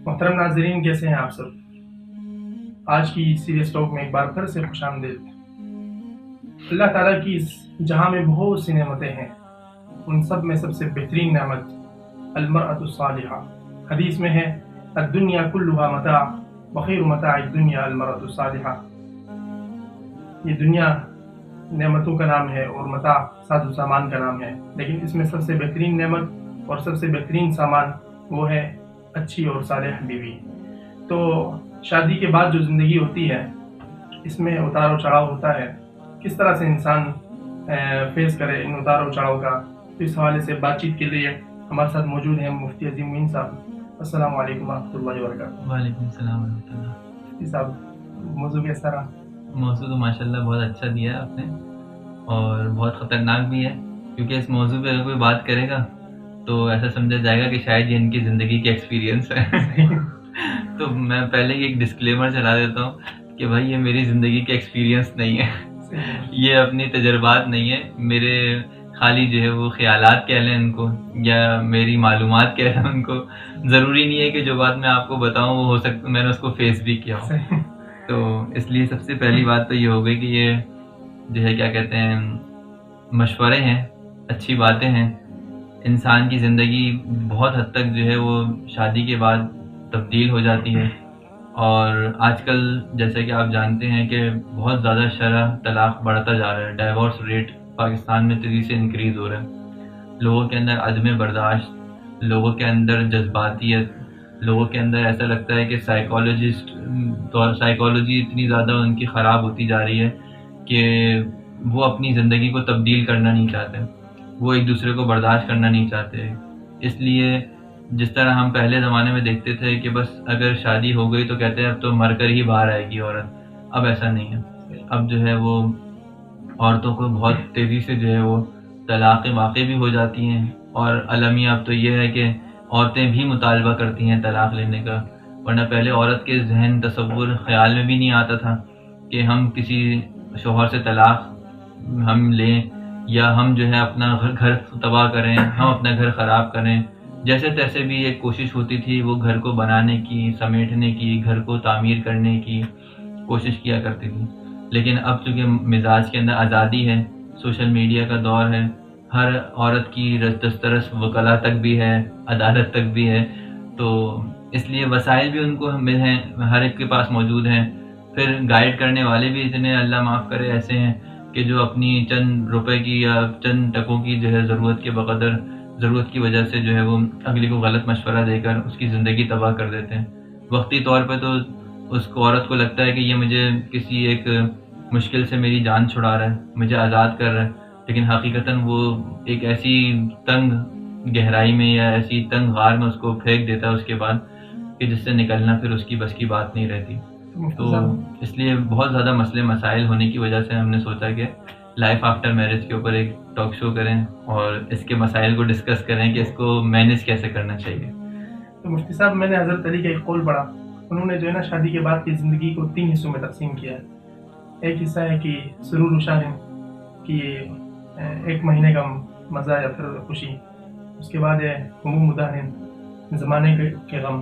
محترم ناظرین، کیسے ہیں آپ سب؟ آج کی سیریس ٹاک میں ایک بار پھر سے خوش آمدید۔ اللہ تعالیٰ کی اس جہاں میں بہت سی نعمتیں ہیں، ان سب میں سب سے بہترین نعمت المرأة الصالحہ۔ حدیث میں ہے الدنیا کلھا متاع وخیر متاع الدنیا المرأة الصالحہ۔ یہ دنیا نعمتوں کا نام ہے اور متاع ساز و سامان کا نام ہے، لیکن اس میں سب سے بہترین نعمت اور سب سے بہترین سامان وہ ہے اچھی اور صالح بیوی۔ تو شادی کے بعد جو زندگی ہوتی ہے، اس میں اتار و چڑھاؤ ہوتا ہے، کس طرح سے انسان فیس کرے ان اتار و چڑھاؤ کا، تو اس حوالے سے بات چیت کے لیے ہمارے ساتھ موجود ہیں مفتی عظیم معین صاحب۔ السلام علیکم ورحمۃ اللہ وبرکاتہ۔ وعلیکم السلام ورحمۃ اللہ۔ مفتی صاحب، موضوع کیسا رہا؟ موضوع تو ماشاءاللہ بہت اچھا دیا ہے آپ نے، اور بہت خطرناک بھی ہے، کیونکہ اس موضوع پہ اگر کوئی بات کرے گا تو ایسا سمجھا جائے گا کہ شاید یہ ان کی زندگی کے ایکسپیرینس ہے۔ تو میں پہلے ہی ایک ڈسکلیمر چلا دیتا ہوں کہ بھائی یہ میری زندگی کے ایکسپیرینس نہیں ہے، یہ اپنی تجربات نہیں ہے، میرے خالی جو ہے وہ خیالات کہہ لیں ان کو، یا میری معلومات کہہ لیں ان کو۔ ضروری نہیں ہے کہ جو بات میں آپ کو بتاؤں وہ ہو سکتا میں نے اس کو فیس بھی کیا ہو۔ تو اس لیے سب سے پہلی بات تو یہ ہو گئی کہ یہ جو ہے کیا کہتے ہیں، مشورے ہیں، اچھی باتیں ہیں۔ انسان کی زندگی بہت حد تک جو ہے وہ شادی کے بعد تبدیل ہو جاتی ہے، اور آج کل جیسے کہ آپ جانتے ہیں کہ بہت زیادہ شرح طلاق بڑھتا جا رہا ہے، ڈائیورس ریٹ پاکستان میں تیزی سے انکریز ہو رہا ہے۔ لوگوں کے اندر عدم برداشت، لوگوں کے اندر جذباتیت، لوگوں کے اندر ایسا لگتا ہے کہ سائیکالوجی اتنی زیادہ ان کی خراب ہوتی جا رہی ہے کہ وہ اپنی زندگی کو تبدیل کرنا نہیں چاہتے، وہ ایک دوسرے کو برداشت کرنا نہیں چاہتے۔ اس لیے جس طرح ہم پہلے زمانے میں دیکھتے تھے کہ بس اگر شادی ہو گئی تو کہتے ہیں اب تو مر کر ہی باہر آئے گی عورت، اب ایسا نہیں ہے۔ اب جو ہے وہ عورتوں کو بہت تیزی سے جو ہے وہ طلاقیں واقع بھی ہو جاتی ہیں، اور المیہ اب تو یہ ہے کہ عورتیں بھی مطالبہ کرتی ہیں طلاق لینے کا، ورنہ پہلے عورت کے ذہن، تصور، خیال میں بھی نہیں آتا تھا کہ ہم کسی شوہر سے طلاق ہم لیں، یا ہم جو ہے اپنا گھر تباہ کریں، ہم اپنا گھر خراب کریں۔ جیسے تیسے بھی ایک کوشش ہوتی تھی وہ گھر کو بنانے کی، سمیٹنے کی، گھر کو تعمیر کرنے کی کوشش کیا کرتی تھی۔ لیکن اب چونکہ مزاج کے اندر آزادی ہے، سوشل میڈیا کا دور ہے، ہر عورت کی دسترس وکلا تک بھی ہے، عدالت تک بھی ہے، تو اس لیے وسائل بھی ان کو مل ہیں، ہر ایک کے پاس موجود ہیں۔ پھر گائیڈ کرنے والے بھی اتنے اللہ معاف کرے ایسے ہیں کہ جو اپنی چند روپے کی یا چند ٹکوں کی جو ہے ضرورت کے بقدر، ضرورت کی وجہ سے جو ہے وہ اگلی کو غلط مشورہ دے کر اس کی زندگی تباہ کر دیتے ہیں۔ وقتی طور پہ تو اس کو عورت کو لگتا ہے کہ یہ مجھے کسی ایک مشکل سے میری جان چھڑا رہا ہے، مجھے آزاد کر رہا ہے، لیکن حقیقتاً وہ ایک ایسی تنگ گہرائی میں یا ایسی تنگ غار میں اس کو پھینک دیتا ہے اس کے بعد کہ جس سے نکلنا پھر اس کی بس کی بات نہیں رہتی۔ تو اس لیے بہت زیادہ مسئلے مسائل ہونے کی وجہ سے ہم نے سوچا کہ لائف آفٹر میرج کے اوپر ایک ٹاک شو کریں اور اس کے مسائل کو ڈسکس کریں کہ اس کو مینیج کیسے کرنا چاہیے۔ تو مفتی صاحب، میں نے حضرت علی کا ایک قول پڑھا، انہوں نے جو ہے نا شادی کے بعد کی زندگی کو 3 حصوں میں تقسیم کیا ہے۔ ایک حصہ ہے کہ سرور و شاہن، کہ 1 مہینے کا مزہ یا پھر خوشی، اس کے بعد ہے ہموم مداہن، زمانے کے غم،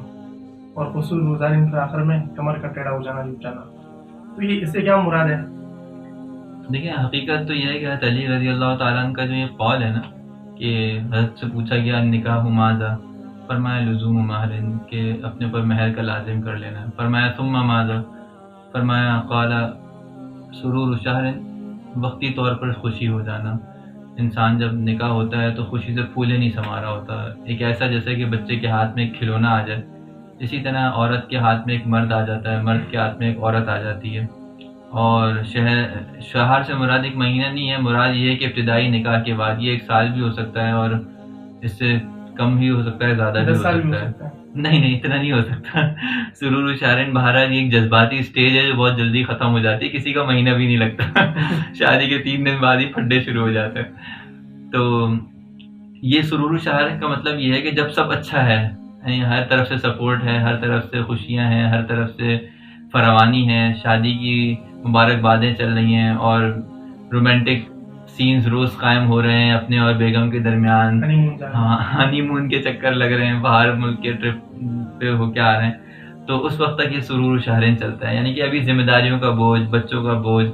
اور قصور گزارن، پھر آخر میں کمر کا ٹیڑھا ہو جانا، جھک جانا۔ تو یہ اس سے کیا مراد ہے؟ دیکھیں، حقیقت تو یہ ہے کہ حضرت علی رضی اللہ تعالیٰ عنہ کا جو یہ قول ہے نا کہ حضرت سے پوچھا گیا نکاح ماذا، فرمایا لزوم مہرن، کہ اپنے پر مہر کا لازم کر لینا، فرمایا ثم ماذا، فرمایا قال سرور شہر، وقتی طور پر خوشی ہو جانا۔ انسان جب نکاح ہوتا ہے تو خوشی سے پھولے نہیں سما رہا ہوتا، ایک ایسا جیسے کہ بچے کے ہاتھ میں ایک کھلونا آ جائے، اسی طرح عورت کے ہاتھ میں ایک مرد آ جاتا ہے، مرد کے ہاتھ میں ایک عورت آ جاتی ہے۔ اور شہر سے مراد 1 مہینہ نہیں ہے، مراد یہ ہے کہ ابتدائی نکاح کے بعد یہ 1 سال بھی ہو سکتا ہے، اور اس سے کم بھی ہو سکتا ہے، زیادہ بھی ہو سکتا ہے۔ نہیں اتنا نہیں ہو سکتا۔ سرور شارن بہرحال یہ ایک جذباتی سٹیج ہے جو بہت جلدی ختم ہو جاتی ہے، کسی کا مہینہ بھی نہیں لگتا، شادی کے 3 دن بعد ہی پھڈے شروع ہو جاتے ہیں۔ تو یہ سرور شارن کا مطلب یہ ہے کہ جب سب اچھا ہے، یعنی ہر طرف سے سپورٹ ہے، ہر طرف سے خوشیاں ہیں، ہر طرف سے فراوانی ہے، شادی کی مبارکبادیں چل رہی ہیں، اور رومانٹک سینز روز قائم ہو رہے ہیں اپنے اور بیگم کے درمیان. ہنی مون جانا. ہاں ہنی مون کے چکر لگ رہے ہیں, باہر ملک کے ٹرپ پہ ہو کے آ رہے ہیں. تو اس وقت تک یہ سرور و شہرین چلتا ہے. یعنی کہ ابھی ذمہ داریوں کا بوجھ, بچوں کا بوجھ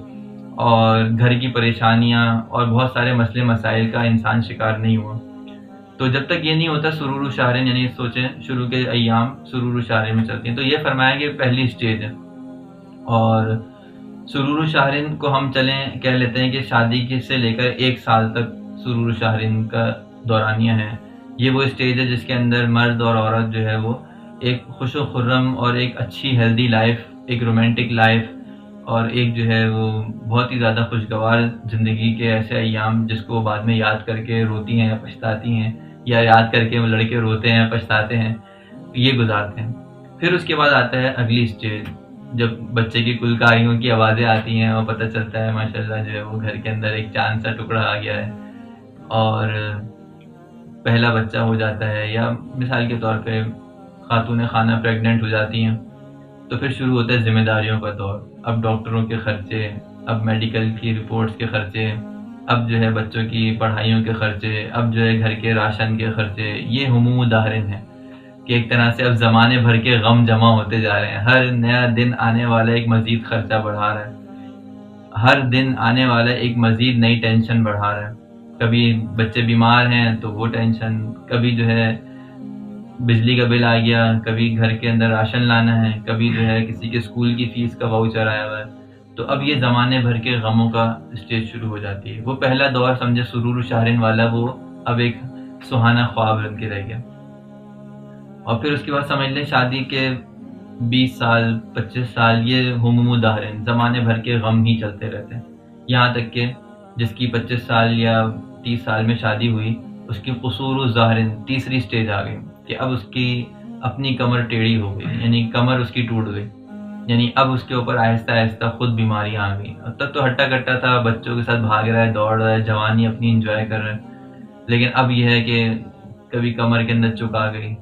اور گھر کی پریشانیاں اور بہت سارے مسئلے مسائل کا انسان شکار نہیں ہوا. تو جب تک یہ نہیں ہوتا سرور و شہرین, یعنی سوچیں شروع کے ایام سرور و شہرین میں چلتی ہیں. تو یہ فرمایا کہ پہلی اسٹیج ہے. اور سرور و شہرین کو ہم چلیں کہہ لیتے ہیں کہ شادی کے سے لے کر 1 سال تک سرور و شہرین کا دورانیہ ہے. یہ وہ اسٹیج ہے جس کے اندر مرد اور عورت جو ہے وہ ایک خوش و خرم اور ایک اچھی ہیلدی لائف, ایک رومانٹک لائف اور ایک جو ہے وہ بہت ہی زیادہ خوشگوار زندگی کے ایسے ایام جس کو بعد میں یاد کر کے روتی ہیں, پچھتاتی ہیں, یا یاد کر کے وہ لڑکے روتے ہیں, پچھتاتے ہیں, یہ گزارتے ہیں. پھر اس کے بعد آتا ہے اگلی اسٹیج, جب بچے کی کلکاریوں کی آوازیں آتی ہیں اور پتہ چلتا ہے ماشاءاللہ جو ہے وہ گھر کے اندر ایک چاند سا ٹکڑا آ گیا ہے اور پہلا بچہ ہو جاتا ہے, یا مثال کے طور پہ خاتون خانہ پریگننٹ ہو جاتی ہیں. تو پھر شروع ہوتا ہے ذمہ داریوں کا دور. اب ڈاکٹروں کے خرچے, اب میڈیکل کی رپورٹس کے خرچے, اب جو ہے بچوں کی پڑھائیوں کے خرچے, اب جو ہے گھر کے راشن کے خرچے. یہ ہموم داہرین ہیں کہ ایک طرح سے اب زمانے بھر کے غم جمع ہوتے جا رہے ہیں. ہر نیا دن آنے والا ایک مزید خرچہ بڑھا رہا ہے, ہر دن آنے والا ایک مزید نئی ٹینشن بڑھا رہا ہے. کبھی بچے بیمار ہیں تو وہ ٹینشن, کبھی جو ہے بجلی کا بل آ گیا, کبھی گھر کے اندر راشن لانا ہے, کبھی جو ہے کسی کے اسکول کی فیس کا واؤچر آیا ہوا ہے. تو اب یہ زمانے بھر کے غموں کا اسٹیج شروع ہو جاتی ہے. وہ پہلا دور سمجھے سرور و شہرین والا, وہ اب ایک سہانا خواب بن کے رہ گیا. اور پھر اس کے بعد سمجھ لیں شادی کے 20 سال 25 سال یہ ہموم داہرین, زمانے بھر کے غم ہی چلتے رہتے ہیں. یہاں تک کہ جس کی 25 سال یا 30 سال میں شادی ہوئی, اس کی قصور و ظاہرین تیسری اسٹیج آ گئی کہ اب اس کی اپنی کمر ٹیڑھی ہو گئی, یعنی کمر اس کی ٹوٹ گئی. یعنی اب اس کے اوپر آہستہ آہستہ خود بیماریاں آ گئیں. اب تک تو ہٹا کٹا تھا, بچوں کے ساتھ بھاگ رہا ہے, دوڑ رہا ہے, جوانی اپنی انجوائے کر رہا ہے. لیکن اب یہ ہے کہ کبھی کمر کے اندر چک آ گئی,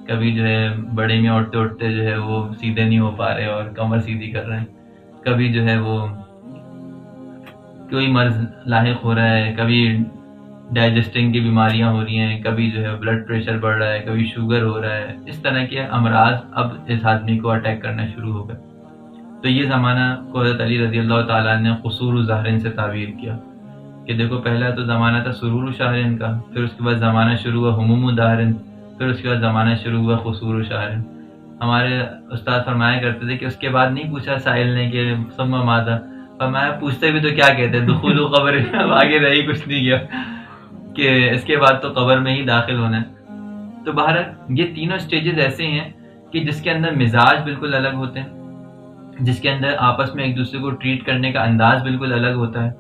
کبھی جو ہے بڑے میں اٹھتے اٹھتے جو ہے وہ سیدھے نہیں ہو پا رہے اور کمر سیدھی کر رہے ہیں, کبھی جو ہے وہ کوئی مرض لاحق ہو رہا ہے, کبھی ڈائجسٹنگ کی بیماریاں ہو رہی ہیں, کبھی جو ہے بلڈ پریشر بڑھ رہا ہے, کبھی شوگر ہو رہا ہے. اس طرح کے امراض اب اس آدمی کو اٹیک کرنا شروع ہو گئے. تو یہ زمانہ کو حضرت علی رضی اللہ تعالیٰ نے قصور و ظاہرین سے تعبیر کیا کہ دیکھو پہلا تو زمانہ تھا سرور و شہرین کا, پھر اس کے بعد زمانہ شروع ہوا ہموم و داہرین, پھر اس کے بعد زمانہ شروع ہوا قصور و شہرین. ہمارے استاد فرمایا کرتے تھے کہ اس کے بعد نہیں پوچھا سائل نے کہ ثم ماذا, فرمایا پوچھتے بھی تو کیا کہتے ہیں دخول و قبر, اب آگے رہی کچھ نہیں کیا کہ اس کے بعد تو قبر میں ہی داخل ہونا ہے. تو بہرحال یہ تینوں سٹیجز ایسے ہیں کہ جس کے اندر مزاج بالکل الگ ہوتے ہیں, جس کے اندر آپس میں ایک دوسرے کو ٹریٹ کرنے کا انداز بالکل الگ ہوتا ہے,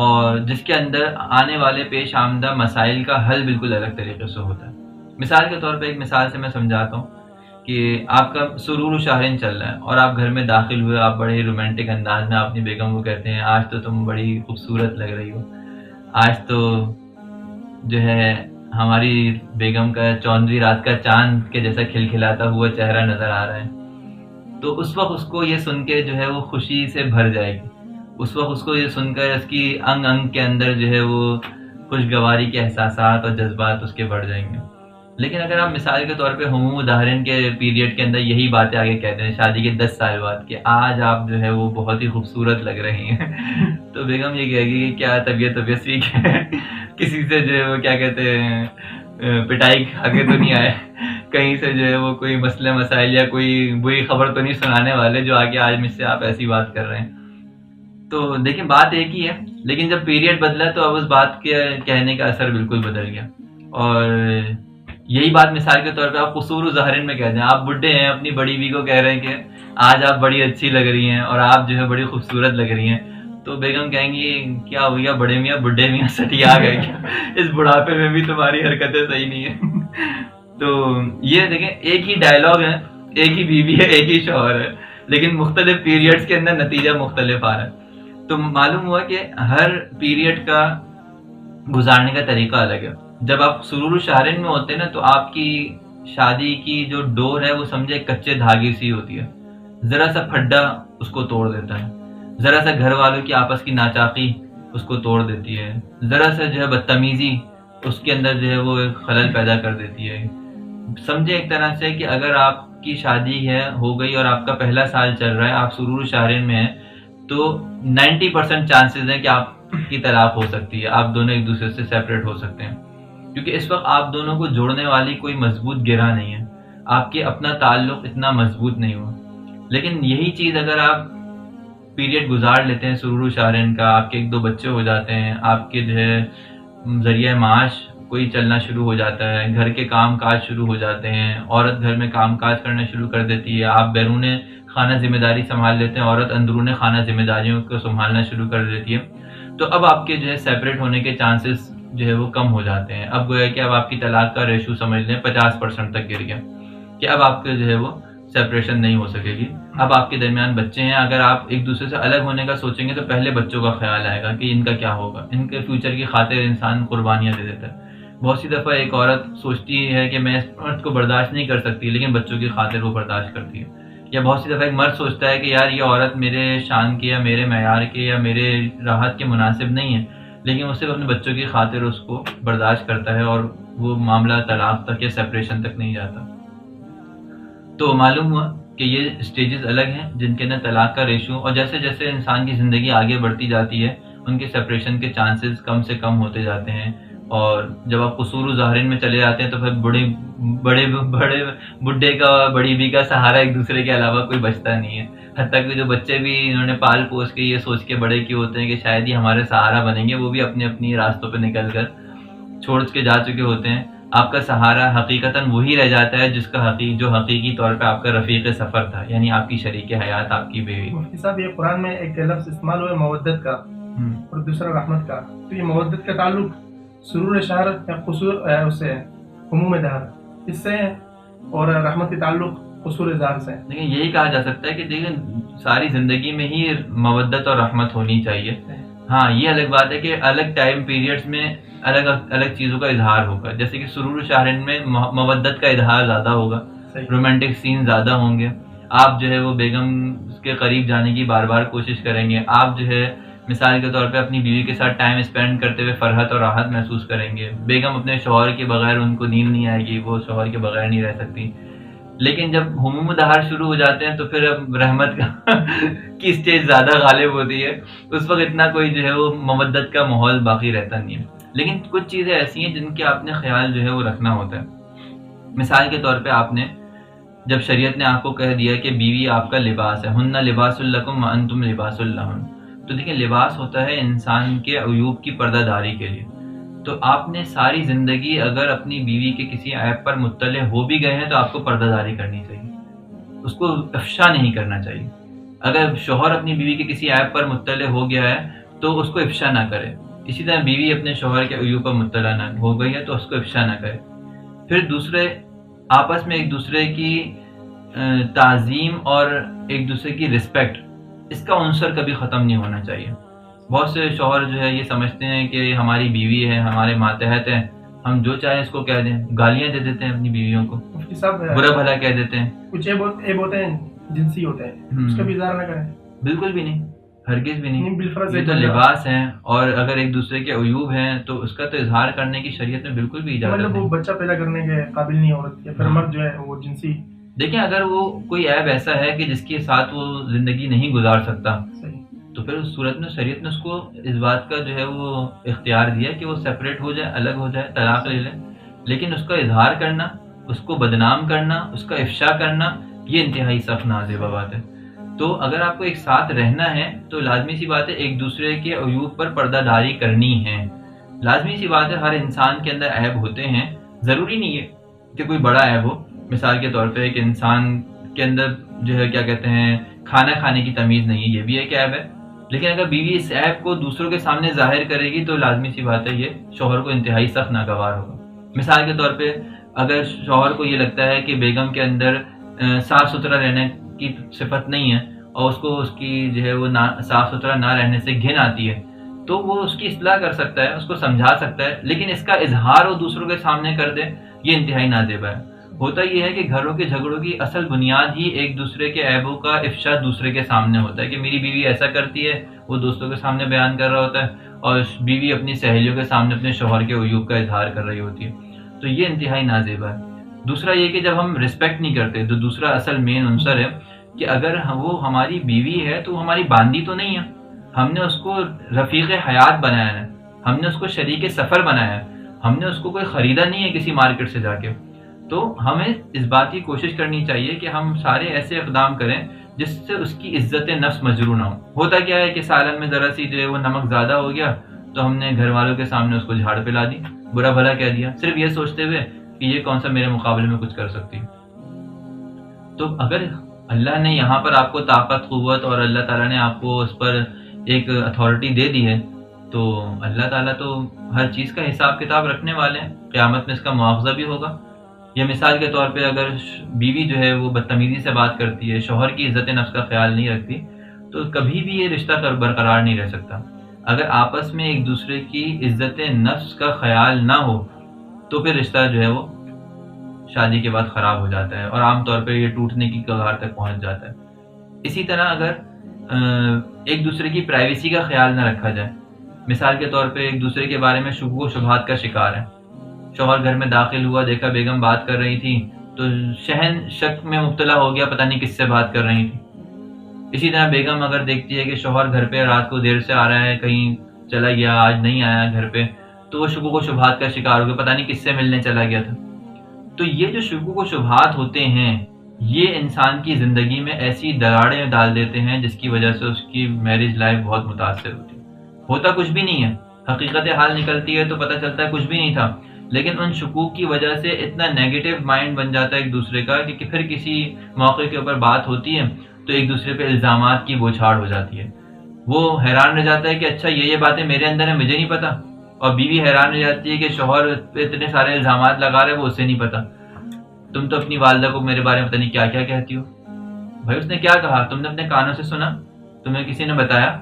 اور جس کے اندر آنے والے پیش آمدہ مسائل کا حل بالکل الگ طریقے سے ہوتا ہے. مثال کے طور پہ ایک مثال سے میں سمجھاتا ہوں کہ آپ کا سرور و شہرین چل رہا ہے اور آپ گھر میں داخل ہوئے, آپ بڑے رومانٹک انداز میں اپنی بیگم کو کہتے ہیں آج تو تم بڑی خوبصورت لگ رہی ہو, آج تو جو ہے ہماری بیگم کا 14ویں رات کا چاند کے جیسا کھلکھلاتا ہوا چہرہ نظر آ رہا ہے. تو اس وقت اس کو یہ سن کے جو ہے وہ خوشی سے بھر جائے گی, اس وقت اس کو یہ سن کر اس کی انگ انگ کے اندر جو ہے وہ خوشگواری کے احساسات اور جذبات اس کے بڑھ جائیں گے. لیکن اگر آپ مثال کے طور پہ ہموم داہرین کے پیریڈ کے اندر یہی باتیں آگے کہتے ہیں شادی کے 10 سال بعد کہ آج آپ جو ہے وہ بہت ہی خوبصورت لگ رہی ہیں, تو بیگم یہ کہے گی کہ کیا طبیعت ٹھیک ہے, کسی سے جو ہے وہ کیا کہتے ہیں پٹائی کھا کے تو نہیں آئے, کہیں سے جو ہے وہ کوئی مسئلے مسائل یا کوئی بری خبر تو نہیں سنانے والے جو آگے آج مجھ سے آپ ایسی بات کر رہے ہیں. تو دیکھیں بات ایک ہی ہے, لیکن جب پیریڈ بدلا تو اب اس بات کے کہنے کا اثر بالکل بدل گیا. اور یہی بات مثال کے طور پہ آپ قصور و ظاہرین میں کہتے ہیں, آپ بڈھے ہیں اپنی بڑی بیوی کو کہہ رہے ہیں کہ آج آپ بڑی اچھی لگ رہی ہیں اور آپ جو ہے بڑی خوبصورت لگ رہی ہیں, تو بیگم کہیں گی کیا ہو گیا بڑے میاں بڈھے میاں سٹی آ گئے کیا, اس بڑھاپے میں بھی تمہاری حرکتیں صحیح نہیں ہیں. تو یہ دیکھیں ایک ہی ڈائلاگ ہے, ایک ہی بیوی ہے, ایک ہی شوہر ہے, لیکن مختلف پیریڈز کے اندر نتیجہ مختلف آ رہا ہے. تو معلوم ہوا کہ ہر پیریڈ کا گزارنے کا طریقہ الگ ہے. جب آپ سرور و شہرین میں ہوتے ہیں نا تو آپ کی شادی کی جو ڈور ہے وہ سمجھے کچے دھاگے سی ہوتی ہے, ذرا سا پھڈا اس کو توڑ دیتا ہے, ذرا سا گھر والوں کی آپس کی ناچاقی اس کو توڑ دیتی ہے، ذرا سا جو ہے بدتمیزی اس کے اندر جو ہے وہ ایک خلل پیدا کر دیتی ہے۔ سمجھے ایک طرح سے کہ اگر آپ کی شادی ہو گئی اور آپ کا پہلا سال چل رہا ہے، آپ سرور شہرین میں ہیں، تو 90% چانسز ہیں کہ آپ کی طلاق ہو سکتی ہے، آپ دونوں ایک دوسرے سے سیپریٹ ہو سکتے ہیں، کیونکہ اس وقت آپ دونوں کو جوڑنے والی کوئی مضبوط گرہ نہیں ہے، آپ کے اپنا تعلق اتنا مضبوط نہیں ہوا۔ لیکن یہی چیز اگر آپ پیریڈ گزار لیتے ہیں سرور شہرین کا، آپ کے 1-2 بچے ہو جاتے ہیں، آپ کے جو ہے ذریعہ معاش کوئی چلنا شروع ہو جاتا ہے، گھر کے کام کاج شروع ہو جاتے ہیں، عورت گھر میں کام کاج کرنا شروع کر دیتی ہے، آپ بیرون خانہ ذمہ داری سنبھال لیتے ہیں، عورت اندرون خانہ ذمہ داریوں کو سنبھالنا شروع کر دیتی ہے، تو اب آپ کے جو ہے سیپریٹ ہونے کے چانسز جو ہے وہ کم ہو جاتے ہیں۔ اب گویا کہ اب آپ کی طلاق کا ریشو سمجھ لیں 50% تک گر گیا، کہ اب آپ کے جو ہے وہ سیپریشن نہیں ہو سکے گی۔ اب آپ کے درمیان بچے ہیں، اگر آپ ایک دوسرے سے الگ ہونے کا سوچیں گے تو پہلے بچوں کا خیال آئے گا کہ ان کا کیا ہوگا، ان کے فیوچر کی خاطر انسان قربانیاں دے دیتا ہے۔ بہت سی دفعہ ایک عورت سوچتی ہے کہ میں اس مرد کو برداشت نہیں کر سکتی، لیکن بچوں کی خاطر وہ برداشت کرتی ہے۔ یا بہت سی دفعہ ایک مرد سوچتا ہے کہ یار یہ عورت میرے شان کی یا میرے معیار کے یا میرے راحت کے مناسب نہیں ہے، لیکن وہ صرف اپنے بچوں کی خاطر اس کو برداشت کرتا ہے، اور وہ معاملہ طلاق تک یا سیپریشن تک نہیں جاتا۔ تو معلوم ہوا کہ یہ اسٹیجز الگ ہیں جن کے اندر طلاق کا ریشو، اور جیسے جیسے انسان کی زندگی آگے بڑھتی جاتی ہے ان کے سیپریشن کے چانسز کم سے کم ہوتے جاتے ہیں، اور جب آپ قصور ظاہرین میں چلے جاتے ہیں تو پھر بڑے بڈھے کا بڑی بی کا سہارا ایک دوسرے کے علاوہ کوئی بچتا نہیں ہے۔ حتیٰ کہ جو بچے بھی انہوں نے پال پوس کے یہ سوچ کے بڑے کیے ہوتے ہیں کہ شاید یہ ہمارے سہارا بنیں گے، وہ بھی اپنے اپنی راستوں پہ نکل کر چھوڑ کے جا چکے ہوتے ہیں۔ آپ کا سہارا حقیقتاً وہی رہ جاتا ہے جس کا جو حقیقی طور پہ آپ کا رفیق سفر تھا، یعنی آپ کی شریک حیات، آپ کی بیوی۔ مفتی صاحب، یہ قرآن میں ایک لفظ استعمال ہوا ہے مودت کا اور دوسرا رحمت کا، تو یہ مودت کا تعلق سرور شہر یا قصور اسے عموم دہر اس سے ہے، اور رحمت کا تعلق قصور زار سے ہے۔ لیکن یہی کہا جا سکتا ہے کہ دیکھیں ساری زندگی میں ہی مودت اور رحمت ہونی چاہیے۔ ہاں، یہ الگ بات ہے کہ الگ ٹائم پیریڈز میں الگ چیزوں کا اظہار ہوگا، جیسے کہ سرور شہرین میں مودت کا اظہار زیادہ ہوگا، رومانٹک سین زیادہ ہوں گے، آپ جو ہے وہ بیگم کے قریب جانے کی بار بار کوشش کریں گے، آپ جو ہے مثال کے طور پہ اپنی بیوی کے ساتھ ٹائم اسپینڈ کرتے ہوئے فرحت اور راحت محسوس کریں گے، بیگم اپنے شوہر کے بغیر ان کو نیند نہیں آئے گی، وہ شوہر کے بغیر نہیں رہ سکتی۔ لیکن جب ہموم دہر شروع ہو جاتے ہیں تو پھر اب رحمت کی اسٹیج زیادہ غالب ہوتی ہے، اس وقت اتنا کوئی جو ہے وہ مودت کا ماحول باقی رہتا نہیں ہے۔ لیکن کچھ چیزیں ایسی ہیں جن کے آپ نے خیال جو ہے وہ رکھنا ہوتا ہے۔ مثال کے طور پہ آپ نے جب شریعت نے آپ کو کہہ دیا کہ بیوی آپ کا لباس ہے، ہن لباس لکم وانتم لباس لہن، تو دیکھیں لباس ہوتا ہے انسان کے عیوب کی پردہ داری کے لیے۔ تو آپ نے ساری زندگی اگر اپنی بیوی کے کسی عیب پر مطلع ہو بھی گئے ہیں تو آپ کو پردہ داری کرنی چاہیے، اس کو افشا نہیں کرنا چاہیے۔ اگر شوہر اپنی بیوی کے کسی عیب پر مطلع ہو گیا ہے تو اس کو افشا نہ کرے، اسی طرح بیوی اپنے شوہر کے عیوب پر مطلع نہ ہو گئی ہے تو اس کو افشا نہ کرے۔ پھر دوسرے آپس میں ایک دوسرے کی تعظیم اور ایک دوسرے کی رسپیکٹ، اس کا عنصر کبھی ختم نہیں ہونا چاہیے۔ بہت سے شوہر جو ہے یہ سمجھتے ہیں کہ ہماری بیوی ہے، ہمارے ماتحت ہیں، ہم جو چاہیں اس کو کہہ دیں، گالیاں دے دیتے ہیں اپنی بیویوں کو، مفتی صاحب برا بھلا کہہ دیتے ہیں، کچھ عیب ہوتے ہیں جنسی ہوتے ہیں، اس کا بھی اظہار نہ کریں، بالکل بھی نہیں، ہرگز بھی نہیں۔ بالفرض یہ تو لباس ہیں، اور اگر ایک دوسرے کے عیوب ہیں تو اس کا تو اظہار کرنے کی شریعت میں بالکل بھی اجازت مطلب وہ نہیں۔ بچہ پیدا کرنے کے قابل نہیں عورت، یا پھر مرد جو ہے وہ جنسی، دیکھیں اگر وہ کوئی عیب ایسا ہے کہ جس کے ساتھ وہ زندگی نہیں گزار سکتا تو پھر اس صورت میں شریعت نے اس کو اس بات کا جو ہے وہ اختیار دیا کہ وہ سیپریٹ ہو جائے، الگ ہو جائے، طلاق لے لے، لیکن اس کا اظہار کرنا، اس کو بدنام کرنا، اس کا افشا کرنا، یہ انتہائی سخت نازیبا بات ہے۔ تو اگر آپ کو ایک ساتھ رہنا ہے تو لازمی سی بات ہے ایک دوسرے کے عیوب پر پردہ داری کرنی ہے، لازمی سی بات ہے۔ ہر انسان کے اندر عیب ہوتے ہیں، ضروری نہیں ہے کہ کوئی بڑا عیب ہو۔ مثال کے طور پہ ایک انسان کے اندر جو ہے کیا کہتے ہیں کھانا کھانے کی تمیز نہیں ہے، یہ بھی ایک عیب ہے، لیکن اگر بیوی اس عیب کو دوسروں کے سامنے ظاہر کرے گی تو لازمی سی بات ہے یہ شوہر کو انتہائی سخت ناگوار ہوگا۔ مثال کے طور پہ اگر شوہر کو یہ لگتا ہے کہ بیگم کے اندر صاف ستھرا رہنے کی صفت نہیں ہے اور اس کو اس کی جو ہے وہ صاف ستھرا نہ رہنے سے گھن آتی ہے تو وہ اس کی اصلاح کر سکتا ہے، اس کو سمجھا سکتا ہے، لیکن اس کا اظہار وہ دوسروں کے سامنے کر دے یہ انتہائی نازیبا ہے۔ ہوتا یہ ہے کہ گھروں کے جھگڑوں کی اصل بنیاد ہی ایک دوسرے کے عیبوں کا افشا دوسرے کے سامنے ہوتا ہے کہ میری بیوی ایسا کرتی ہے، وہ دوستوں کے سامنے بیان کر رہا ہوتا ہے، اور بیوی اپنی سہیلیوں کے سامنے اپنے شوہر کے عیوب کا اظہار کر رہی ہوتی ہے، تو یہ انتہائی نازیبا ہے۔ دوسرا یہ کہ جب ہم رسپیکٹ نہیں کرتے، تو دوسرا اصل مین عنصر ہے کہ اگر وہ ہماری بیوی ہے تو وہ ہماری باندی تو نہیں ہے، ہم نے اس کو رفیق حیات بنایا ہے، ہم نے اس کو شریک سفر بنایا ہے، ہم نے اس کو کوئی خریدا نہیں ہے کسی مارکیٹ سے جا کے۔ تو ہمیں اس بات کی کوشش کرنی چاہیے کہ ہم سارے ایسے اقدام کریں جس سے اس کی عزت نفس مجروح نہ ہو۔ ہوتا کیا ہے کہ سالن میں ذرا سی جو ہے وہ نمک زیادہ ہو گیا تو ہم نے گھر والوں کے سامنے اس کو جھاڑ پلا دی، برا بھلا کہہ دیا، صرف یہ سوچتے ہوئے کہ یہ کون سا میرے مقابلے میں کچھ کر سکتی ہے۔ تو اگر اللہ نے یہاں پر آپ کو طاقت، قوت اور اللہ تعالیٰ نے آپ کو اس پر ایک اتھارٹی دے دی ہے، تو اللہ تعالیٰ تو ہر چیز کا حساب کتاب رکھنے والے ہیں، قیامت میں اس کا مواخذہ بھی ہوگا۔ یا مثال کے طور پہ اگر بیوی جو ہے وہ بدتمیزی سے بات کرتی ہے، شوہر کی عزت نفس کا خیال نہیں رکھتی، تو کبھی بھی یہ رشتہ برقرار نہیں رہ سکتا۔ اگر آپس میں ایک دوسرے کی عزت نفس کا خیال نہ ہو تو پھر رشتہ جو ہے وہ شادی کے بعد خراب ہو جاتا ہے اور عام طور پہ یہ ٹوٹنے کی کگار تک پہنچ جاتا ہے۔ اسی طرح اگر ایک دوسرے کی پرائیویسی کا خیال نہ رکھا جائے، مثال کے طور پہ ایک دوسرے کے بارے میں شکوک و شبہات کا شکار ہے، شوہر گھر میں داخل ہوا، دیکھا بیگم بات کر رہی تھی تو شہن شک میں مبتلا ہو گیا، پتہ نہیں کس سے بات کر رہی تھی۔ اسی طرح بیگم اگر دیکھتی ہے کہ شوہر گھر پہ رات کو دیر سے آ رہا ہے، کہیں چلا گیا، آج نہیں آیا گھر پہ، تو وہ شکوک و شبہات کا شکار ہو گیا، پتہ نہیں کس سے ملنے چلا گیا تھا۔ تو یہ جو شکوک و شبہات ہوتے ہیں یہ انسان کی زندگی میں ایسی دراڑیں ڈال دیتے ہیں جس کی وجہ سے اس کی میرج لائف بہت متاثر ہوتی ہے۔ ہوتا کچھ بھی نہیں ہے، حقیقت حال نکلتی ہے تو پتہ چلتا ہے کچھ بھی نہیں تھا، لیکن ان شکوک کی وجہ سے اتنا نیگیٹو مائنڈ بن جاتا ہے ایک دوسرے کا کہ پھر کسی موقع کے اوپر بات ہوتی ہے تو ایک دوسرے پہ الزامات کی بوچھاڑ ہو جاتی ہے۔ وہ حیران رہ جاتا ہے کہ اچھا یہ باتیں میرے اندر ہیں، مجھے نہیں پتا، اور بیوی حیران رہ جاتی ہے کہ شوہر پہ اتنے سارے الزامات لگا رہے وہ اسے نہیں پتا۔ تم تو اپنی والدہ کو میرے بارے میں پتہ نہیں کیا کیا کہتی ہو۔ بھائی اس نے کیا کہا؟ تم نے اپنے کانوں سے سنا؟ تمہیں کسی نے بتایا؟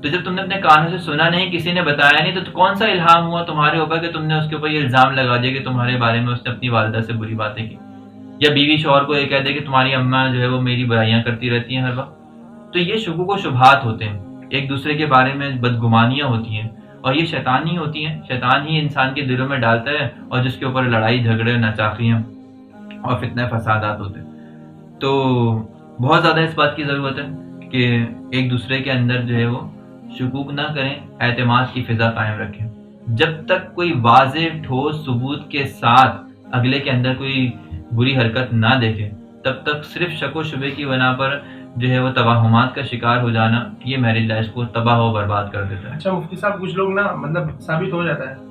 تو جب تم نے اپنے کانوں سے سنا نہیں، کسی نے بتایا نہیں، تو کون سا الہام ہوا تمہارے اوپر کہ تم نے اس کے اوپر یہ الزام لگا دیا کہ تمہارے بارے میں اس نے اپنی والدہ سے بری باتیں کی؟ یا بیوی شوہر کو یہ کہہ دے کہ تمہاری اماں جو ہے وہ میری برائیاں کرتی رہتی ہیں ہر وقت۔ تو یہ شکوک و شبہات ہوتے ہیں، ایک دوسرے کے بارے میں بدگمانیاں ہوتی ہیں، اور یہ شیطان ہی ہوتی ہیں، شیطان ہی انسان کے دلوں میں ڈالتا ہے، اور جس کے اوپر لڑائی جھگڑے ناچاقیاں اور فتنہ فسادات ہوتے ہیں۔ تو بہت زیادہ اس بات کی ضرورت ہے کہ ایک دوسرے کے اندر جو ہے وہ شکوک نہ کریں، اعتماد کی فضا قائم رکھیں۔ جب تک کوئی واضح ٹھوس ثبوت کے ساتھ اگلے کے اندر کوئی بری حرکت نہ دیکھے، تب تک صرف شک و شبے کی بنا پر جو ہے وہ توہمات کا شکار ہو جانا یہ میرج لائف کو تباہ و برباد کر دیتا ہے۔ اچھا مفتی صاحب، کچھ لوگ نا مطلب ثابت ہو جاتا ہے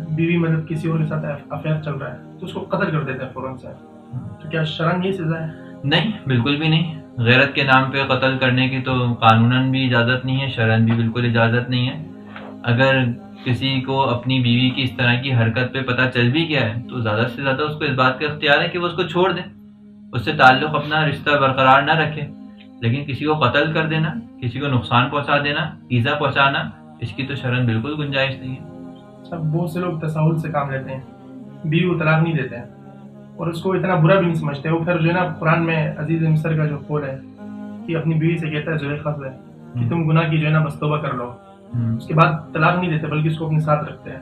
بیوی مطلب کسی اور کے ساتھ افیئر چل رہا ہے تو اس کو قتل کر دیتے ہیں فوراً سے، تو کیا شرعاً یہ سزا ہے؟ نہیں، بالکل بھی نہیں۔ غیرت کے نام پہ قتل کرنے کی تو قانوناً بھی اجازت نہیں ہے، شرعاً بھی بالکل اجازت نہیں ہے۔ اگر کسی کو اپنی بیوی کی اس طرح کی حرکت پہ پتہ چل بھی گیا ہے تو زیادہ سے زیادہ اس کو اس بات کا اختیار ہے کہ وہ اس کو چھوڑ دے، اس سے تعلق اپنا رشتہ برقرار نہ رکھے۔ لیکن کسی کو قتل کر دینا، کسی کو نقصان پہنچا دینا، ایذا پہنچانا، اس کی تو شرعاً بالکل گنجائش نہیں ہے۔ سب بہت سے لوگ تساہل سے کام لیتے ہیں، بیوی کو طلاق نہیں دیتے ہیں اور اس کو اتنا برا بھی نہیں سمجھتے۔ وہ پھر جو ہے نا قرآن میں عزیز مصر کا جو قول ہے کہ اپنی بیوی سے کہتا ہے زلیخا سے کہ تم گناہ کی جو ہے نا بس توبہ کر لو، اس کے بعد طلاق نہیں دیتے بلکہ اس کو اپنے ساتھ رکھتے ہیں۔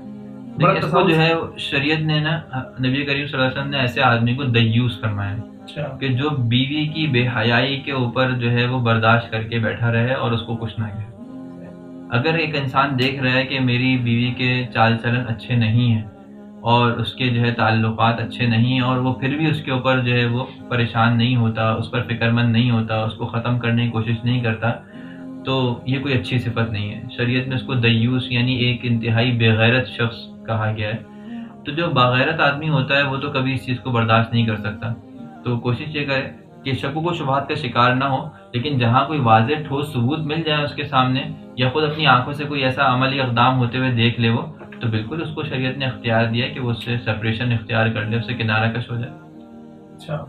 بڑا اس کو جو ہے شریعت نے نا، نبی کریم صلی اللہ علیہ وسلم نے ایسے آدمی کو دیوس فرمایا ہے کہ جو بیوی کی بے حیائی کے اوپر جو ہے وہ برداشت کر کے بیٹھا رہے اور اس کو کچھ نہ کہے۔ اگر ایک انسان دیکھ رہا ہے کہ میری بیوی کے چال چلن اچھے نہیں ہیں اور اس کے جو ہے تعلقات اچھے نہیں ہیں، اور وہ پھر بھی اس کے اوپر جو ہے وہ پریشان نہیں ہوتا، اس پر فکر مند نہیں ہوتا، اس کو ختم کرنے کی کوشش نہیں کرتا، تو یہ کوئی اچھی صفت نہیں ہے۔ شریعت میں اس کو دیوس یعنی ایک انتہائی بے غیرت شخص کہا گیا ہے۔ تو جو باغیرت آدمی ہوتا ہے وہ تو کبھی اس چیز کو برداشت نہیں کر سکتا۔ تو کوشش یہ کرے کہ شکوک و شبہات کا شکار نہ ہو، لیکن جہاں کوئی واضح ٹھوس ثبوت مل جائے اس کے سامنے، یا خود اپنی آنکھوں سے کوئی ایسا عملی اقدام ہوتے ہوئے دیکھ لے وہ، تو بالکل اس کو شریعت نے اختیار دیا کہ وہ اس سے سپریشن اختیار کر لے، اس سے کنارہ کش ہو جائے۔ اچھا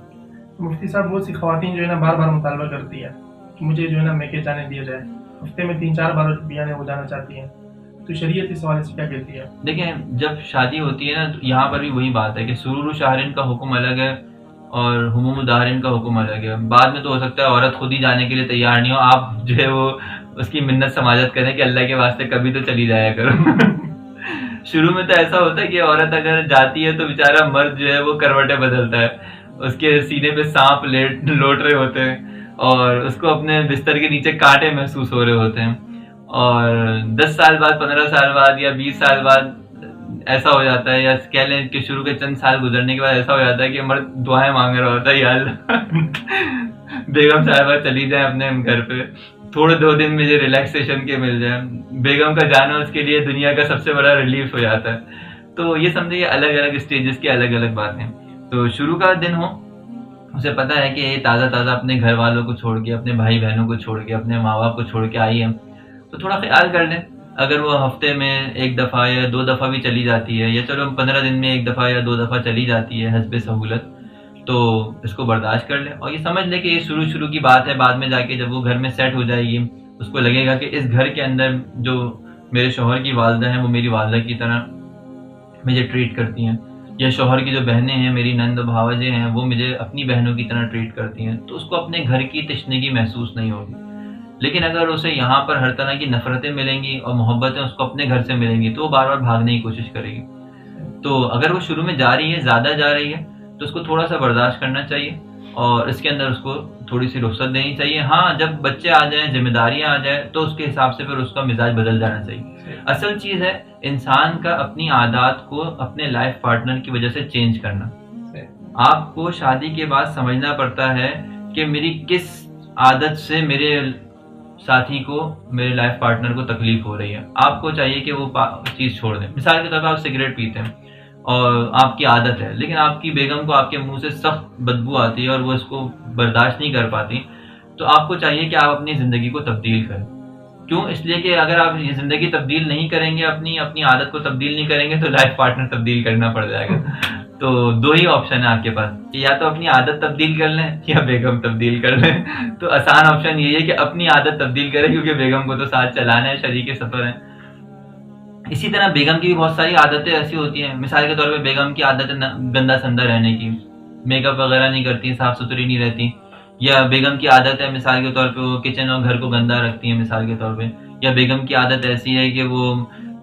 مفتی صاحب، بہت سی خواتین جو ہے نا بار بار مطالبہ کرتی ہے کہ مجھے جو ہے نا میکے جانے دیا جائے، ہفتے میں 3-4 بار بیانے وہ جانا چاہتی ہیں، تو شریعت اس حوالے سے کیا کہتی ہے؟ دیکھیں، جب شادی ہوتی ہے نا تو یہاں پر بھی وہی بات ہے کہ سرور شاہرین کا حکم الگ ہے اور حموم دارین کا حکم الگ ہے۔ بعد میں تو ہو سکتا ہے عورت خود ہی جانے کے لیے تیار نہیں ہو، آپ جو ہے وہ اس کی منت سماجت کریں کہ اللہ کے واسطے کبھی تو چلی جایا کرو. شروع میں تو ایسا ہوتا ہے کہ عورت اگر جاتی ہے تو بیچارہ مرد جو ہے وہ کروٹیں بدلتا ہے, اس کے سینے پہ سانپ لوٹ رہے ہوتے ہیں اور اس کو اپنے بستر کے نیچے کانٹے محسوس ہو رہے ہوتے ہیں, اور 10 سال بعد 15 سال بعد یا 20 سال بعد ایسا ہو جاتا ہے, یا کہہ لیں کہ شروع کے چند سال گزرنے کے بعد ایسا ہو جاتا ہے کہ مرد دعائیں مانگ رہا ہوتا ہے, یا اللہ بیگم صاحبہ چلی جائیں اپنے گھر پہ, تھوڑے 2 دن مجھے ریلیکسیشن کے مل جائیں. بیگم کا جانا اس کے لیے دنیا کا سب سے بڑا ریلیف ہو جاتا ہے. تو یہ سمجھے الگ الگ اسٹیجز کی الگ الگ باتیں. تو شروع کا دن ہو, اسے پتا ہے کہ یہ تازہ تازہ اپنے گھر والوں کو چھوڑ کے, اپنے بھائی بہنوں کو چھوڑ کے, اپنے ماں باپ کو چھوڑ کے آئی ہے, تو تھوڑا خیال کر لیں. اگر وہ ہفتے میں 1 دفعہ یا 2 دفعہ بھی چلی جاتی ہے, یا چلو 15 دن میں 1 دفعہ یا 2 دفعہ چلی جاتی ہے حسب سہولت, تو اس کو برداشت کر لیں اور یہ سمجھ لیں کہ یہ شروع کی بات ہے. بعد میں جا کے جب وہ گھر میں سیٹ ہو جائے گی, اس کو لگے گا کہ اس گھر کے اندر جو میرے شوہر کی والدہ ہیں وہ میری والدہ کی طرح مجھے ٹریٹ کرتی ہیں, یا شوہر کی جو بہنیں ہیں میری نند و بھاوجے ہیں وہ مجھے اپنی بہنوں کی طرح ٹریٹ کرتی ہیں, تو اس کو اپنے گھر کی تشنگی محسوس نہیں ہوگی. لیکن اگر اسے یہاں پر ہر طرح کی نفرتیں ملیں گی اور محبتیں اس کو اپنے گھر سے ملیں گی, تو وہ بار بار بھاگنے کی کوشش کرے گی. تو اگر وہ شروع میں جا رہی ہے, زیادہ جا رہی ہے, تو اس کو تھوڑا سا برداشت کرنا چاہیے اور اس کے اندر اس کو تھوڑی سی رخصت دینی چاہیے. ہاں, جب بچے آ جائیں, ذمہ داریاں آ جائیں, تو اس کے حساب سے پھر اس کا مزاج بدل جانا چاہیے. اصل چیز ہے انسان کا اپنی عادات کو اپنے لائف پارٹنر کی وجہ سے چینج کرنا. آپ کو شادی کے بعد سمجھنا پڑتا ہے کہ میری کس عادت سے میرے ساتھی کو, میرے لائف پارٹنر کو تکلیف ہو رہی ہے. آپ کو چاہیے کہ وہ چیز چھوڑ دیں. مثال کے طور پر آپ سگریٹ پیتے ہیں اور آپ کی عادت ہے, لیکن آپ کی بیگم کو آپ کے منہ سے سخت بدبو آتی ہے اور وہ اس کو برداشت نہیں کر پاتی, تو آپ کو چاہیے کہ آپ اپنی زندگی کو تبدیل کریں. کیوں؟ اس لیے کہ اگر آپ یہ زندگی تبدیل نہیں کریں گے, اپنی عادت کو تبدیل نہیں کریں گے, تو لائف پارٹنر تبدیل کرنا پڑ جائے گا. تو 2 ہی آپشن ہے آپ کے پاس, کہ یا تو اپنی عادت تبدیل کر لیں یا بیگم تبدیل کر لیں. تو آسان آپشن یہ ہے کہ اپنی عادت تبدیل کریں, کیونکہ بیگم کو تو ساتھ چلانا ہے, شریک سفر ہے. اسی طرح بیگم کی بھی بہت ساری عادتیں ایسی ہوتی ہیں. مثال کے طور پہ بیگم کی عادت ہے گندا سندہ رہنے کی, میک اپ وغیرہ نہیں کرتی, صاف ستھری نہیں رہتی. یا بیگم کی عادت ہے مثال کے طور پہ وہ کچن اور گھر کو گندا رکھتی ہیں مثال کے طور پہ. یا بیگم کی عادت ایسی ہے کہ وہ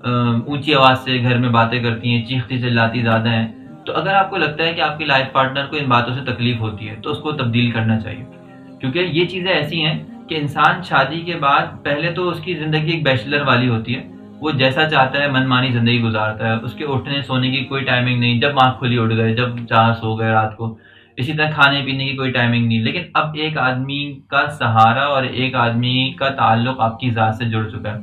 اونچی آواز سے گھر میں باتیں کرتی ہیں, چیختی چلاتی زیادہ ہیں. تو اگر آپ کو لگتا ہے کہ آپ کی لائف پارٹنر کو ان باتوں سے تکلیف ہوتی ہے, تو اس کو تبدیل کرنا چاہیے. کیونکہ یہ چیزیں ایسی ہیں کہ انسان شادی کے بعد پہلے تو اس کی زندگی ایک بیچلر والی ہوتی ہے, وہ جیسا چاہتا ہے من مانی زندگی گزارتا ہے. اس کے اٹھنے سونے کی کوئی ٹائمنگ نہیں, جب آنکھ کھلی اٹھ گئے, جب چاہ سو گئے رات کو. اسی طرح کھانے پینے کی کوئی ٹائمنگ نہیں. لیکن اب ایک آدمی کا سہارا اور ایک آدمی کا تعلق آپ کی ذات سے جڑ چکا ہے.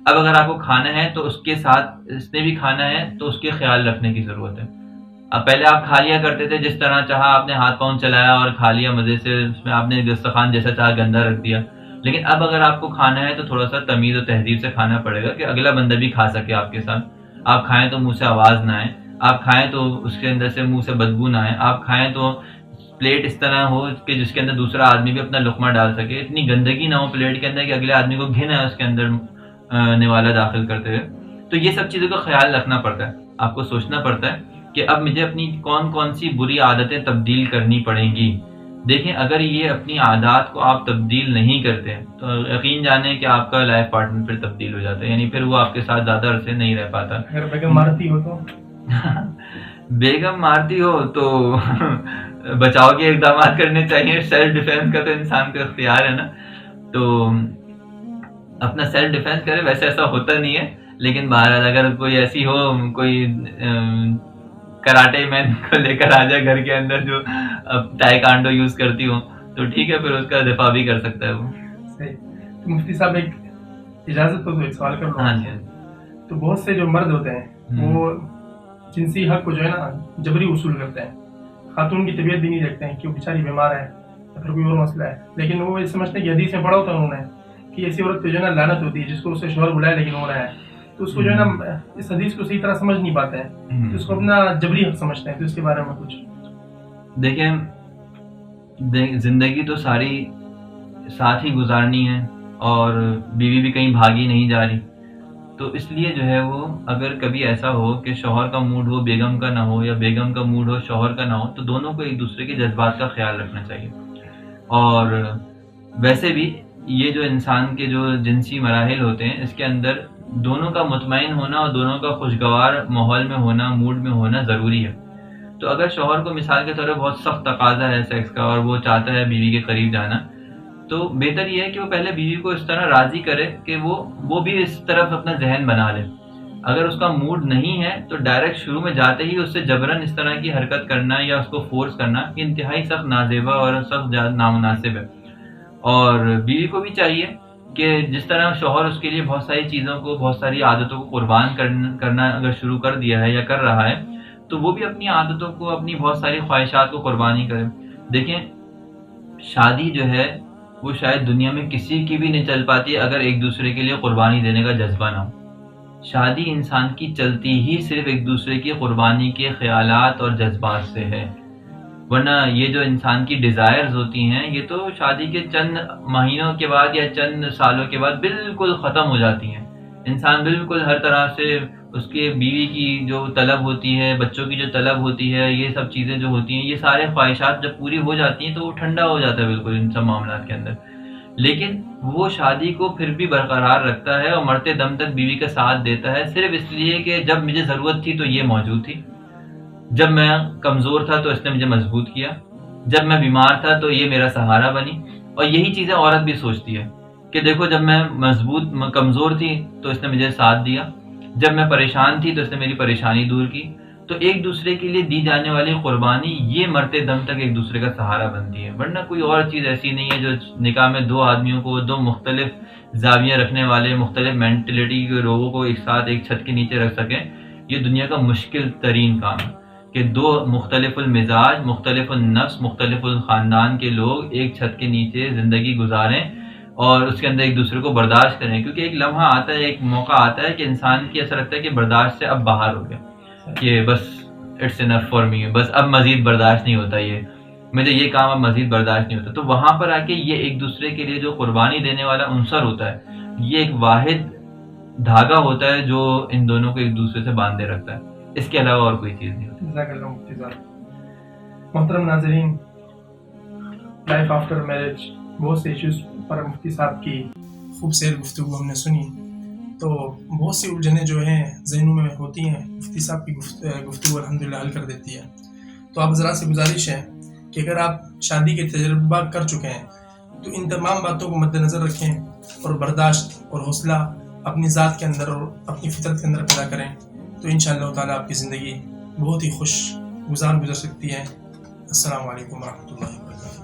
اب اگر آپ کو کھانا ہے تو اس کے ساتھ اس نے بھی کھانا ہے, تو اس کے خیال رکھنے کی ضرورت ہے. اب پہلے آپ کھا لیا کرتے تھے, جس طرح چاہا آپ نے ہاتھ پاؤں چلایا اور کھا لیا مزے سے, اس میں آپ نے دسترخوان جیسا چاہا گندا رکھ دیا. لیکن اب اگر آپ کو کھانا ہے تو تھوڑا سا تمیز و تہذیب سے کھانا پڑے گا, کہ اگلا بندہ بھی کھا سکے آپ کے ساتھ. آپ کھائیں تو منہ سے آواز نہ آئے, آپ کھائیں تو اس کے اندر سے منہ سے بدبو نہ آئے, آپ کھائیں تو پلیٹ اس طرح ہو کہ جس کے اندر دوسرا آدمی بھی اپنا لقمہ ڈال سکے. اتنی گندگی نہ ہو پلیٹ کے اندر کہ اگلے آدمی کو گھن ہے اس کے اندر نوالا داخل کرتے ہوئے. تو یہ سب چیزوں کا خیال رکھنا پڑتا ہے. آپ کو سوچنا پڑتا ہے کہ اب مجھے اپنی کون سی بری عادتیں تبدیل کرنی پڑیں گی. دیکھیں, اگر یہ اپنی عادات کو آپ تبدیل نہیں کرتے تو یقین جانیں کہ آپ کا لائف پارٹنر پھر تبدیل ہو جاتا ہے, یعنی پھر وہ آپ کے ساتھ زیادہ عرصے نہیں رہ پاتا. اگر بیگم مارتی ہو تو بیگم مارتی ہو تو بچاؤ کے اقدامات کرنے چاہیے. سیلف ڈیفینس کا تو انسان کا اختیار ہے نا, تو اپنا سیلف ڈیفینس کرے. ویسے ایسا ہوتا نہیں ہے, لیکن بہرحال اگر کوئی ایسی ہو, کوئی کراٹے مین کو لے کر آ جائے گھر کے اندر جو ٹائیکانڈو یوز کرتی ہو, تو ٹھیک ہے, پھر اس کا دفاع بھی کر سکتا ہے وہ. صحیح. مفتی صاحب ایک اجازت ہو تو ایک سوال کر لوں. ہاں جی. تو بہت سے جو مرد ہوتے ہیں وہ جنسی حق کو جو ہے نا جبری وصول کرتے ہیں. خاتون کی طبیعت بھی نہیں دیکھتے ہیں کہ وہ بیچاری بیمار ہے یا پھر کوئی اور مسئلہ ہے, لیکن وہ یہ سمجھتے ہیں کہ حدیث میں پڑھا ہوتا ہے انہوں نے کہ ایسی عورت پہ جو ہے نا لعنت ہوتی ہے جس کو اسے شوہر بلائے لیکن ہو رہا ہے. تو اس کو جو ہے نا اس حدیث کو صحیح طرح سمجھ نہیں پاتے ہیں, تو اس کو اپنا جبری حق سمجھتے ہیں. تو اس کے بارے میں کچھ دیکھیں, زندگی تو ساری ساتھ ہی گزارنی ہے اور بیوی بھی کہیں بھاگی نہیں جا رہی. تو اس لیے جو ہے وہ اگر کبھی ایسا ہو کہ شوہر کا موڈ ہو بیگم کا نہ ہو, یا بیگم کا موڈ ہو شوہر کا نہ ہو, تو دونوں کو ایک دوسرے کے جذبات کا خیال رکھنا چاہیے. اور ویسے بھی یہ جو انسان کے جو جنسی مراحل ہوتے ہیں اس کے اندر دونوں کا مطمئن ہونا اور دونوں کا خوشگوار ماحول میں ہونا، موڈ میں ہونا ضروری ہے. تو اگر شوہر کو مثال کے طور پر بہت سخت تقاضا ہے سیکس کا اور وہ چاہتا ہے بیوی کے قریب جانا، تو بہتر یہ ہے کہ وہ پہلے بیوی کو اس طرح راضی کرے کہ وہ بھی اس طرف اپنا ذہن بنا لے. اگر اس کا موڈ نہیں ہے تو ڈائریکٹ شروع میں جاتے ہی اس سے جبراً اس طرح کی حرکت کرنا یا اس کو فورس کرنا یہ انتہائی سخت نازیبا اور سخت نامناسب ہے. اور بیوی کو بھی چاہیے کہ جس طرح شوہر اس کے لیے بہت ساری چیزوں کو، بہت ساری عادتوں کو قربان کرنا اگر شروع کر دیا ہے یا کر رہا ہے، تو وہ بھی اپنی عادتوں کو، اپنی بہت ساری خواہشات کو قربانی کرے. دیکھیں، شادی جو ہے وہ شاید دنیا میں کسی کی بھی نہیں چل پاتی اگر ایک دوسرے کے لیے قربانی دینے کا جذبہ نہ ہو. شادی انسان کی چلتی ہی صرف ایک دوسرے کی قربانی کے خیالات اور جذبات سے ہے، ورنہ یہ جو انسان کی ڈیزائرز ہوتی ہیں یہ تو شادی کے چند مہینوں کے بعد یا چند سالوں کے بعد بالکل ختم ہو جاتی ہیں. انسان بالکل ہر طرح سے اس کے بیوی کی جو طلب ہوتی ہے، بچوں کی جو طلب ہوتی ہے، یہ سب چیزیں جو ہوتی ہیں، یہ سارے خواہشات جب پوری ہو جاتی ہیں تو وہ ٹھنڈا ہو جاتا ہے بالکل ان سب معاملات کے اندر. لیکن وہ شادی کو پھر بھی برقرار رکھتا ہے اور مرتے دم تک بیوی کا ساتھ دیتا ہے، صرف اس لیے کہ جب مجھے ضرورت تھی تو یہ موجود تھی، جب میں کمزور تھا تو اس نے مجھے مضبوط کیا، جب میں بیمار تھا تو یہ میرا سہارا بنی. اور یہی چیزیں عورت بھی سوچتی ہے کہ دیکھو جب میں کمزور تھی تو اس نے مجھے ساتھ دیا، جب میں پریشان تھی تو اس نے میری پریشانی دور کی. تو ایک دوسرے کے لیے دی جانے والی قربانی یہ مرتے دم تک ایک دوسرے کا سہارا بنتی ہے، ورنہ کوئی اور چیز ایسی نہیں ہے جو نکاح میں دو آدمیوں کو، دو مختلف زاویہ رکھنے والے، مختلف مینٹلٹی کے لوگوں کو ایک ساتھ ایک چھت کے نیچے رکھ سکیں. یہ دنیا کا مشکل ترین کام ہے کہ دو مختلف المزاج، مختلف النفس، مختلف الخاندان کے لوگ ایک چھت کے نیچے زندگی گزاریں اور اس کے اندر ایک دوسرے کو برداشت کریں. کیونکہ ایک لمحہ آتا ہے، ایک موقع آتا ہے کہ انسان کی ایسا لگتا ہے کہ برداشت سے اب باہر ہو گیا، کہ بس اٹس انف فار می، بس اب مزید برداشت نہیں ہوتا، یہ مجھے یہ کام اب مزید برداشت نہیں ہوتا. تو وہاں پر آ کے یہ ایک دوسرے کے لیے جو قربانی دینے والا عنصر ہوتا ہے، یہ ایک واحد دھاگا ہوتا ہے جو ان دونوں کو ایک دوسرے سے باندھے رکھتا ہے. اس کے علاوہ اور کوئی چیز نہیں ہوتی. جزاک اللہ مفتی صاحب. محترم ناظرین، لائف آفٹر میرج بہت سے ایشوز پر مفتی صاحب کی خوب سیر گفتگو ہم نے سنی. تو بہت سی الجھنیں جو ہیں ذہنوں میں ہوتی ہیں، مفتی صاحب کی گفتگو الحمدللہ حل کر دیتی ہے. تو آپ حضرات سے گزارش ہے کہ اگر آپ شادی کے تجربہ کر چکے ہیں تو ان تمام باتوں کو مد نظر رکھیں اور برداشت اور حوصلہ اپنی ذات کے اندر اور اپنی فطرت کے اندر پیدا کریں، تو انشاءاللہ تعالیٰ آپ کی زندگی بہت ہی خوش گزار گزر سکتی ہے. السلام علیکم ورحمۃ اللہ وبرکاتہ.